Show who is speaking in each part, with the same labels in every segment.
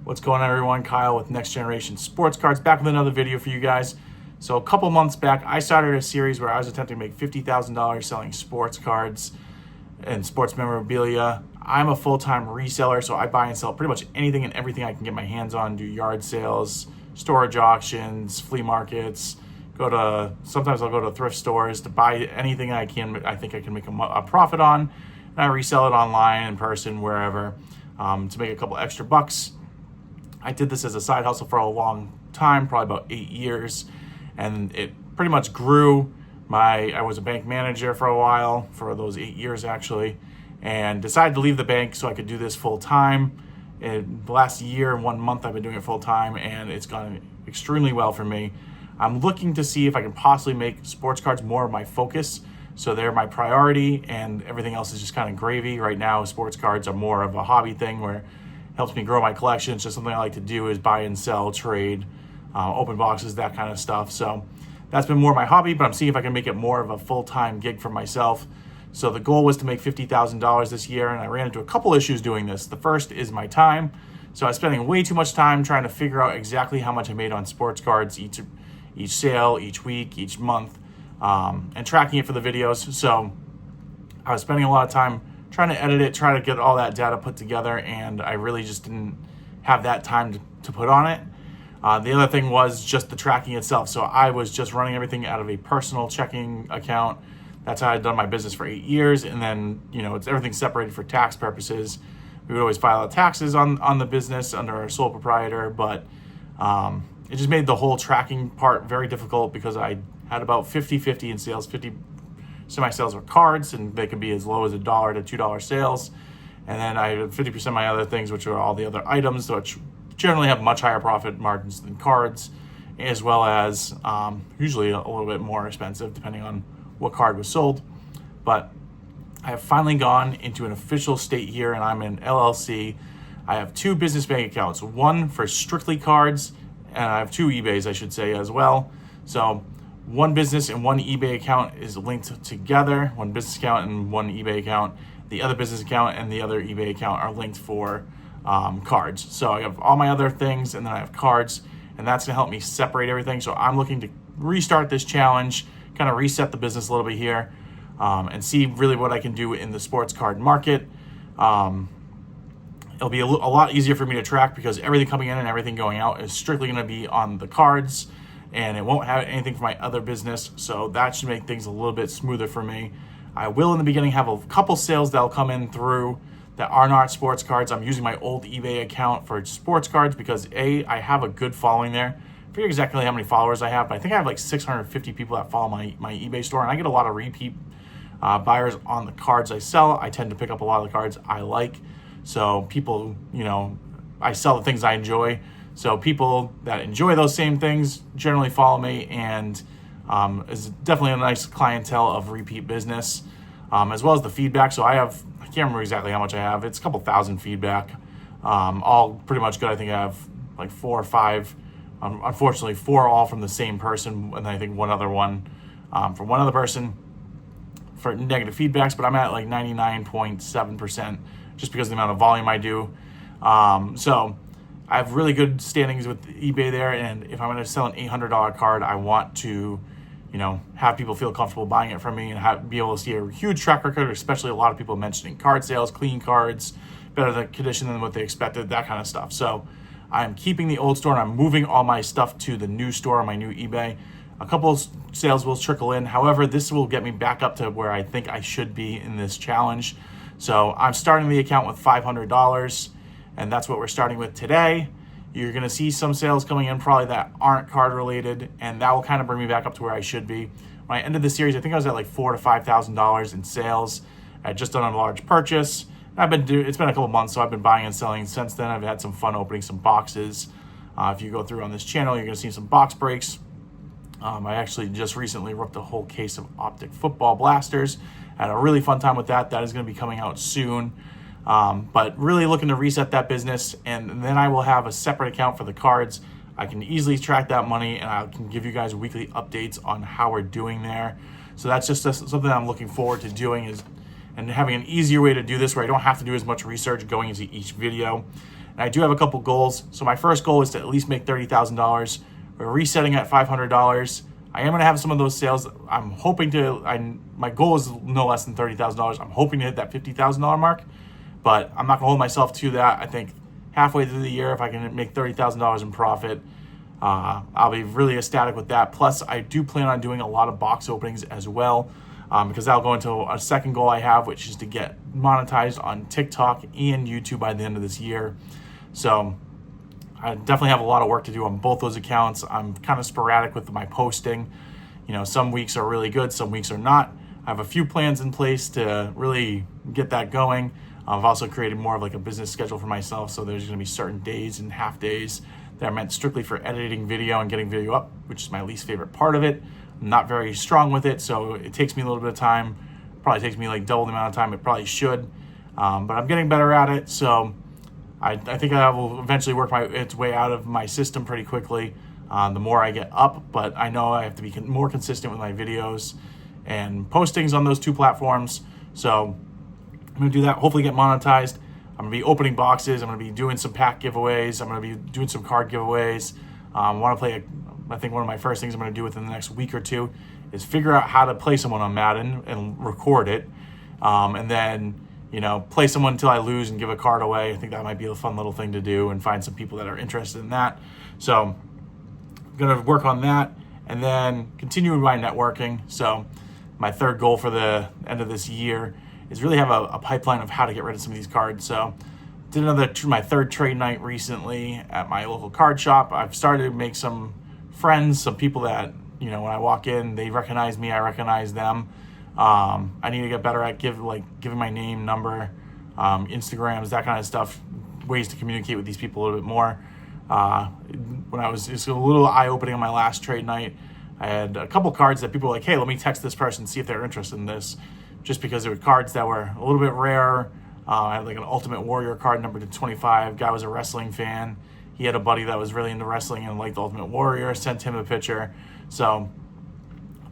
Speaker 1: What's going on, everyone? Kyle with Next Generation Sports Cards, back with another video for you guys. So a couple months back, I started a series where I was attempting to make $50,000 selling sports cards and sports memorabilia. I'm a full-time reseller, so I buy and sell pretty much anything and everything I can get my hands on, do yard sales, storage auctions, flea markets, sometimes I'll go to thrift stores to buy anything I think I can make a profit on, and I resell it online, in person, wherever, to make a couple extra bucks. I did this as a side hustle for a long time, probably about 8 years, and it pretty much grew. I was a bank manager for a while, for those 8 years actually, and decided to leave the bank so I could do this full time. In the last year and 1 month, I've been doing it full time, and it's gone extremely well for me. I'm looking to see if I can possibly make sports cards more of my focus, so they're my priority, and everything else is just kind of gravy. Right now, sports cards are more of a hobby thing where it helps me grow my collection. It's just something I like to do, is buy and sell, trade, open boxes, that kind of stuff. So that's been more my hobby, but I'm seeing if I can make it more of a full-time gig for myself. So the goal was to make $50,000 this year, and I ran into a couple issues doing this. The first is my time. So I was spending way too much time trying to figure out exactly how much I made on sports cards each sale, each week, each month, and tracking it for the videos. So I was spending a lot of time trying to edit it, try to get all that data put together, and I really just didn't have that time to put on it. The other thing was just the tracking itself. So I was just running everything out of a personal checking account. That's how I'd done my business for 8 years. And then, it's everything separated for tax purposes. We would always file out taxes on the business under our sole proprietor, but it just made the whole tracking part very difficult because I had about 50-50 in sales. 50% of my sales were cards, and they could be as low as $1 to $2 sales. And then I had 50% of my other things, which are all the other items, which generally have much higher profit margins than cards, as well as usually a little bit more expensive depending on what card was sold. But I have finally gone into an official state here, and I'm an LLC. I have 2 business bank accounts, one for strictly cards, and I have 2 eBays, I should say, as well. So one business and one eBay account is linked together, one business account and one eBay account. The other business account and the other eBay account are linked for cards. So I have all my other things, and then I have cards, and that's gonna help me separate everything. So I'm looking to restart this challenge, kind of reset the business a little bit here, and see really what I can do in the sports card market. It'll be a lot easier for me to track because everything coming in and everything going out is strictly gonna be on the cards, and it won't have anything for my other business. So that should make things a little bit smoother for me. I will in the beginning have a couple sales that'll come in through that are not sports cards. I'm using my old eBay account for sports cards because I have a good following there. I forget exactly how many followers I have, but I think I have like 650 people that follow my eBay store, and I get a lot of repeat buyers on the cards I sell. I tend to pick up a lot of the cards I like. So people, I sell the things I enjoy. So people that enjoy those same things generally follow me, and is definitely a nice clientele of repeat business, as well as the feedback. So I can't remember exactly how much I have. It's a couple thousand feedback, all pretty much good. I think I have like 4 or 5. Unfortunately, 4 all from the same person, and I think one other one from one other person for negative feedbacks. But I'm at like 99.7% just because of the amount of volume I do. So I have really good standings with eBay there, and if I'm going to sell an $800 card, I want to, have people feel comfortable buying it from me and be able to see a huge track record, especially a lot of people mentioning card sales, clean cards, better condition than what they expected, that kind of stuff. So I'm keeping the old store, and I'm moving all my stuff to the new store on my new eBay. A couple sales will trickle in. However, this will get me back up to where I think I should be in this challenge. So I'm starting the account with $500, and that's what we're starting with today. You're gonna see some sales coming in probably that aren't card related, and that will kind of bring me back up to where I should be. When I ended the series, I think I was at like $4,000 to $5,000 in sales. I had just done a large purchase. It's been a couple months, so I've been buying and selling since then. I've had some fun opening some boxes. If you go through on this channel, you're gonna see some box breaks. I actually just recently ripped a whole case of Optic football blasters. I had a really fun time with that. That is gonna be coming out soon. But really looking to reset that business, and then I will have a separate account for the cards. I can easily track that money, and I can give you guys weekly updates on how we're doing there. So that's just something I'm looking forward to doing, and having an easier way to do this where I don't have to do as much research going into each video. And I do have a couple goals. So my first goal is to at least make $30,000. We're resetting at $500. I am going to have some of those sales. I'm hoping to, my goal is no less than $30,000. I'm hoping to hit that $50,000 mark, but I'm not going to hold myself to that. I think halfway through the year, if I can make $30,000 in profit, I'll be really ecstatic with that. Plus, I do plan on doing a lot of box openings as well, because that'll go into a second goal I have, which is to get monetized on TikTok and YouTube by the end of this year. So I definitely have a lot of work to do on both those accounts. I'm kind of sporadic with my posting. Some weeks are really good, some weeks are not. I have a few plans in place to really get that going. I've also created more of like a business schedule for myself. So there's going to be certain days and half days that are meant strictly for editing video and getting video up, which is my least favorite part of it. I'm not very strong with it, so it takes me a little bit of time. Probably takes me like double the amount of time it probably should, but I'm getting better at it. So I think I will eventually work its way out of my system pretty quickly, the more I get up. But I know I have to be more consistent with my videos and postings on those two platforms. So I'm going to do that, hopefully get monetized. I'm going to be opening boxes. I'm going to be doing some pack giveaways. I'm going to be doing some card giveaways. I think one of my first things I'm going to do within the next week or two is figure out how to play someone on Madden and record it. And then, play someone until I lose and give a card away. I think that might be a fun little thing to do and find some people that are interested in that. So I'm going to work on that and then continue my networking. So my third goal for the end of this year is really have a pipeline of how to get rid of some of these cards. So did my third trade night recently at my local card shop. I've started to make some friends, some people that, when I walk in, they recognize me, I recognize them. I need to get better at giving my name, number, Instagrams, that kind of stuff, ways to communicate with these people a little bit more. It's a little eye-opening on my last trade night. I had a couple cards that people were like, hey, let me text this person, see if they're interested in this, just because they were cards that were a little bit rare. I had like an Ultimate Warrior card numbered to 25. Guy was a wrestling fan. He had a buddy that was really into wrestling and liked the Ultimate Warrior, sent him a picture. So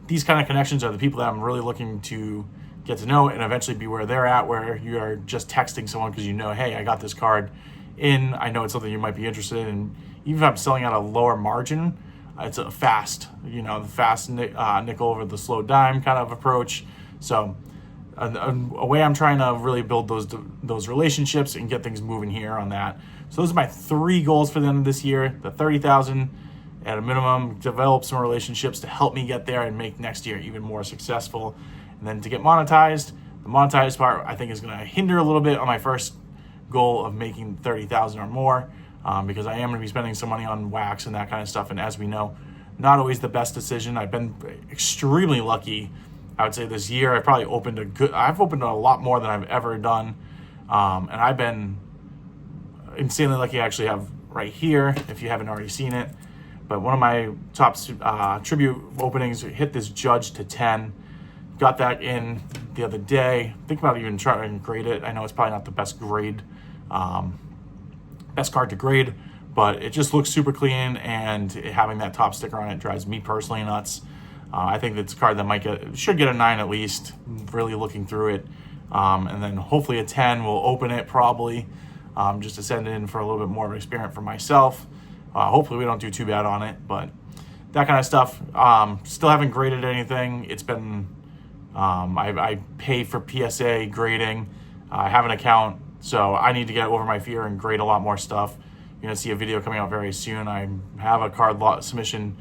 Speaker 1: these kind of connections are the people that I'm really looking to get to know and eventually be where they're at, where you are just texting someone because hey, I got this card in. I know it's something you might be interested in. And even if I'm selling at a lower margin, it's a fast, the fast nickel over the slow dime kind of approach. So a way I'm trying to really build those relationships and get things moving here on that. So those are my 3 goals for the end of this year. The 30,000 at a minimum, develop some relationships to help me get there and make next year even more successful. And then to get monetized, the monetized part I think is going to hinder a little bit on my first goal of making 30,000 or more, because I am going to be spending some money on wax and that kind of stuff. And as we know, not always the best decision. I've been extremely lucky, I would say, this year. I've opened a lot more than I've ever done. And I've been insanely lucky. I actually have right here, if you haven't already seen it. But one of my top tribute openings hit this judge to 10. Got that in the other day. Think about even trying to grade it. I know it's probably not the best card to grade, but it just looks super clean, and having that top sticker on it drives me personally nuts. I think it's a card that should get a 9 at least, really looking through it. And then hopefully a 10. We'll open it probably, just to send it in for a little bit more of an experiment for myself. Hopefully we don't do too bad on it, but that kind of stuff. Still haven't graded anything. It's been, I pay for PSA grading. I have an account, so I need to get over my fear and grade a lot more stuff. You're going to see a video coming out very soon. I have a card lot submission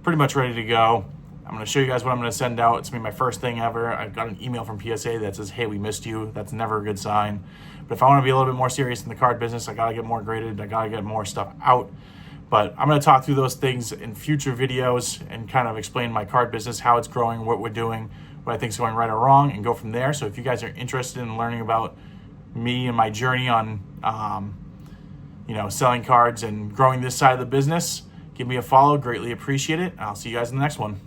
Speaker 1: pretty much ready to go. I'm going to show you guys what I'm going to send out. It's going to be my first thing ever. I've got an email from PSA that says, hey, we missed you. That's never a good sign. But if I want to be a little bit more serious in the card business, I got to get more graded. I got to get more stuff out. But I'm going to talk through those things in future videos and kind of explain my card business, how it's growing, what we're doing, what I think is going right or wrong, and go from there. So if you guys are interested in learning about me and my journey on, selling cards and growing this side of the business, give me a follow. Greatly appreciate it. I'll see you guys in the next one.